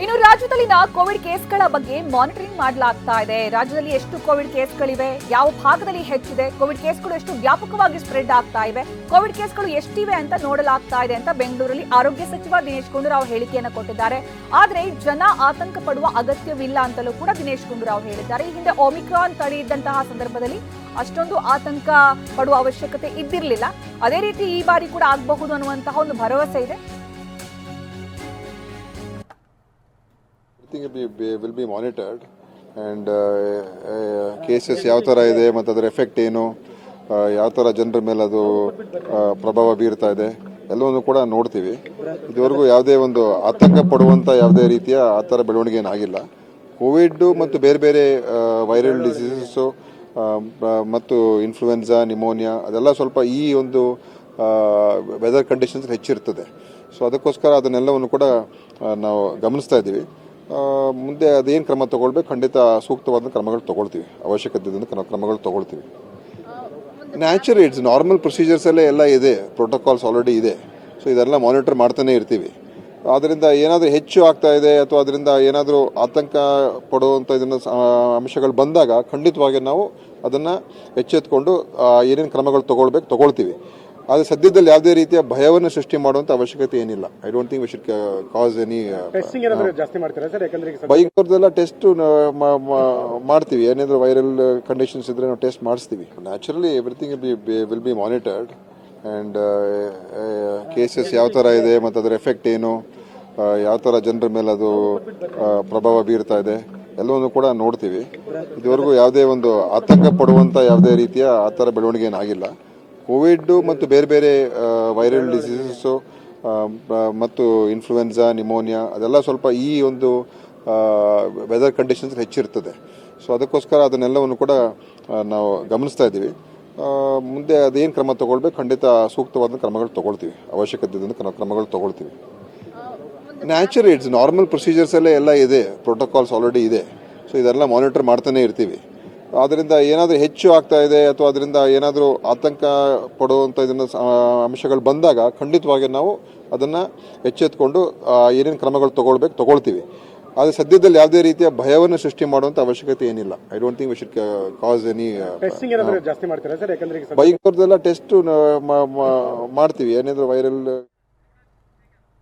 ಇನ್ನು ರಾಜ್ಯದಲ್ಲಿನ ಕೋವಿಡ್ ಕೇಸ್ಗಳ ಬಗ್ಗೆ ಮಾನಿಟರಿಂಗ್ ಮಾಡಲಾಗ್ತಾ ಇದೆ. ರಾಜ್ಯದಲ್ಲಿ ಎಷ್ಟು ಕೋವಿಡ್ ಕೇಸ್ಗಳಿವೆ, ಯಾವ ಭಾಗದಲ್ಲಿ ಹೆಚ್ಚಿದೆ, ಕೋವಿಡ್ ಕೇಸ್ಗಳು ಎಷ್ಟು ವ್ಯಾಪಕವಾಗಿ ಸ್ಪ್ರೆಡ್ ಆಗ್ತಾ ಇವೆ, ಕೋವಿಡ್ ಕೇಸ್ಗಳು ಎಷ್ಟಿವೆ ಅಂತ ನೋಡಲಾಗ್ತಾ ಇದೆ ಅಂತ ಬೆಂಗಳೂರಲ್ಲಿ ಆರೋಗ್ಯ ಸಚಿವ ದಿನೇಶ್ ಗುಂಡೂರಾವ್ ಹೇಳಿಕೆಯನ್ನು ಕೊಟ್ಟಿದ್ದಾರೆ. ಆದರೆ ಜನ ಆತಂಕ ಪಡುವ ಅಗತ್ಯವಿಲ್ಲ ಅಂತಲೂ ಕೂಡ ದಿನೇಶ್ ಗುಂಡೂರಾವ್ ಹೇಳಿದ್ದಾರೆ. ಈ ಹಿಂದೆ ಒಮಿಕ್ರಾನ್ ತಳಿ ಇದ್ದಂತಹ ಸಂದರ್ಭದಲ್ಲಿ ಅಷ್ಟೊಂದು ಆತಂಕ ಪಡುವ ಅವಶ್ಯಕತೆ ಇದ್ದಿರಲಿಲ್ಲ. ಅದೇ ರೀತಿ ಈ ಬಾರಿ ಕೂಡ ಆಗಬಹುದು ಅನ್ನುವಂತಹ ಒಂದು ಭರವಸೆ ಇದೆ. will be monitored and cases ಯಾವ ಥರ ಇದೆ ಮತ್ತು ಅದರ ಎಫೆಕ್ಟ್ ಏನು, ಯಾವ ಥರ ಜನರ ಮೇಲೆ ಅದು ಪ್ರಭಾವ ಬೀರ್ತಾ ಇದೆ ಎಲ್ಲವನ್ನು ಕೂಡ ನೋಡ್ತೀವಿ. ಇದುವರೆಗೂ ಯಾವುದೇ ಒಂದು ಆತಂಕ ಪಡುವಂಥ ಯಾವುದೇ ರೀತಿಯ ಆ ಥರ ಬೆಳವಣಿಗೆ ಏನಾಗಿಲ್ಲ. ಕೋವಿಡ್ ಮತ್ತು ಬೇರೆ ಬೇರೆ ವೈರಲ್ ಡಿಸೀಸಸ್ಸು ಮತ್ತು ಇನ್ಫ್ಲೂಯೆನ್ಸಾ, ನಿಮೋನಿಯಾ ಅದೆಲ್ಲ ಸ್ವಲ್ಪ ಈ ಒಂದು ವೆದರ್ ಕಂಡೀಷನ್ಸ್ ಹೆಚ್ಚಿರ್ತದೆ. ಸೊ ಅದಕ್ಕೋಸ್ಕರ ಅದನ್ನೆಲ್ಲವನ್ನು ಕೂಡ ನಾವು ಗಮನಿಸ್ತಾ ಇದ್ದೀವಿ. ಮುಂದೆ ಅದೇನು ಕ್ರಮ ತಗೊಳ್ಬೇಕು, ಖಂಡಿತ ಸೂಕ್ತವಾದ ಕ್ರಮಗಳು ತಗೊಳ್ತೀವಿ, ಅವಶ್ಯಕತೆ ಇದ್ದಂಥ ಕ್ರಮಗಳು ತಗೊಳ್ತೀವಿ. ನ್ಯಾಚುರಲ್ ಇಟ್ಸ್ ನಾರ್ಮಲ್ ಪ್ರೊಸೀಜರ್ಸ್ ಎಲ್ಲ ಇದೆ, ಪ್ರೋಟೋಕಾಲ್ಸ್ ಆಲ್ರೆಡಿ ಇದೆ. ಸೊ ಇದೆಲ್ಲ ಮಾನಿಟರ್ ಮಾಡ್ತಾನೆ ಇರ್ತೀವಿ. ಅದರಿಂದ ಏನಾದರೂ ಹೆಚ್ಚು ಆಗ್ತಾ ಇದೆ ಅಥವಾ ಅದರಿಂದ ಏನಾದರೂ ಆತಂಕ ಪಡುವಂಥ ಇದನ್ನು ಅಂಶಗಳು ಬಂದಾಗ ಖಂಡಿತವಾಗಿ ನಾವು ಅದನ್ನು ಎಚ್ಚೆತ್ಕೊಂಡು ಏನೇನು ಕ್ರಮಗಳು ತಗೊಳ್ತೀವಿ. ಆದರೆ ಸದ್ಯದಲ್ಲಿ ಯಾವುದೇ ರೀತಿಯ ಭಯವನ್ನು ಸೃಷ್ಟಿ ಮಾಡುವಂತ ಅವಶ್ಯಕತೆ ಏನಿಲ್ಲ. I don't think we should cause any ಬೈಕ್ದೆಲ್ಲ ಟೆಸ್ಟ್ ಮಾಡ್ತೀವಿ. ಏನಾದರೂ ವೈರಲ್ ಕಂಡೀಷನ್ಸ್ ಇದ್ರೆ ನಾವು ಟೆಸ್ಟ್ ಮಾಡಿಸ್ತೀವಿ. Naturally everything will be monitored and cases ಯಾವ ಥರ ಇದೆ ಮತ್ತು ಅದರ ಎಫೆಕ್ಟ್ ಏನು, ಯಾವ ಥರ ಜನರ ಮೇಲೆ ಅದು ಪ್ರಭಾವ ಬೀರ್ತಾ ಇದೆ ಎಲ್ಲವನ್ನು ಕೂಡ ನೋಡ್ತೀವಿ. ಇದುವರೆಗೂ ಯಾವುದೇ ಒಂದು ಆತಂಕ ಪಡುವಂಥ ಯಾವುದೇ ರೀತಿಯ ಆ ಥರ ಬೆಳವಣಿಗೆ ಏನಾಗಿಲ್ಲ. ಕೋವಿಡ್ ಮತ್ತು ಬೇರೆ ಬೇರೆ ವೈರಲ್ ಡಿಸೀಸಸ್ಸು ಮತ್ತು ಇನ್ಫ್ಲೂಯೆನ್ಸಾ, ನಿಮೋನಿಯಾ ಅದೆಲ್ಲ ಸ್ವಲ್ಪ ಈ ಒಂದು ವೆದರ್ ಕಂಡೀಷನ್ಸ್ ಹೆಚ್ಚಿರ್ತದೆ. ಸೊ ಅದಕ್ಕೋಸ್ಕರ ಅದನ್ನೆಲ್ಲವನ್ನು ಕೂಡ ನಾವು ಗಮನಿಸ್ತಾ ಇದ್ದೀವಿ. ಮುಂದೆ ಅದೇನು ಕ್ರಮ ತಗೊಳ್ಬೇಕು, ಖಂಡಿತ ಸೂಕ್ತವಾದ ಕ್ರಮಗಳು ತಗೊಳ್ತೀವಿ, ಅವಶ್ಯಕತೆ ಇದ್ದಂಥ ಕ್ರಮಗಳು ತಗೊಳ್ತೀವಿ. ನ್ಯಾಚುರಲ್ ಇಟ್ಸ್ ನಾರ್ಮಲ್ ಪ್ರೊಸೀಜರ್ಸ್ ಎಲ್ಲ ಇದೆ, ಪ್ರೋಟೋಕಾಲ್ಸ್ ಆಲ್ರೆಡಿ ಇದೆ. ಸೊ ಇದೆಲ್ಲ ಮಾನಿಟರ್ ಮಾಡ್ತಾನೆ ಇರ್ತೀವಿ. ಅದರಿಂದ ಏನಾದರೂ ಹೆಚ್ಚು ಆಗ್ತಾ ಇದೆ ಅಥವಾ ಅದರಿಂದ ಏನಾದರೂ ಆತಂಕ ಪಡುವಂಥ ಇದನ್ನು ಅಂಶಗಳು ಬಂದಾಗ ಖಂಡಿತವಾಗಿ ನಾವು ಅದನ್ನು ಎಚ್ಚೆತ್ಕೊಂಡು ಏನೇನು ಕ್ರಮಗಳು ತಗೊಳ್ತೀವಿ. ಆದರೆ ಸದ್ಯದಲ್ಲಿ ಯಾವುದೇ ರೀತಿಯ ಭಯವನ್ನು ಸೃಷ್ಟಿ ಮಾಡುವಂಥ ಅವಶ್ಯಕತೆ ಏನಿಲ್ಲ. I don't think we should cause any ಬೈಕ್ದೆಲ್ಲ ಟೆಸ್ಟ್ ಮಾಡ್ತೀವಿ. ಏನಾದರೂ ವೈರಲ್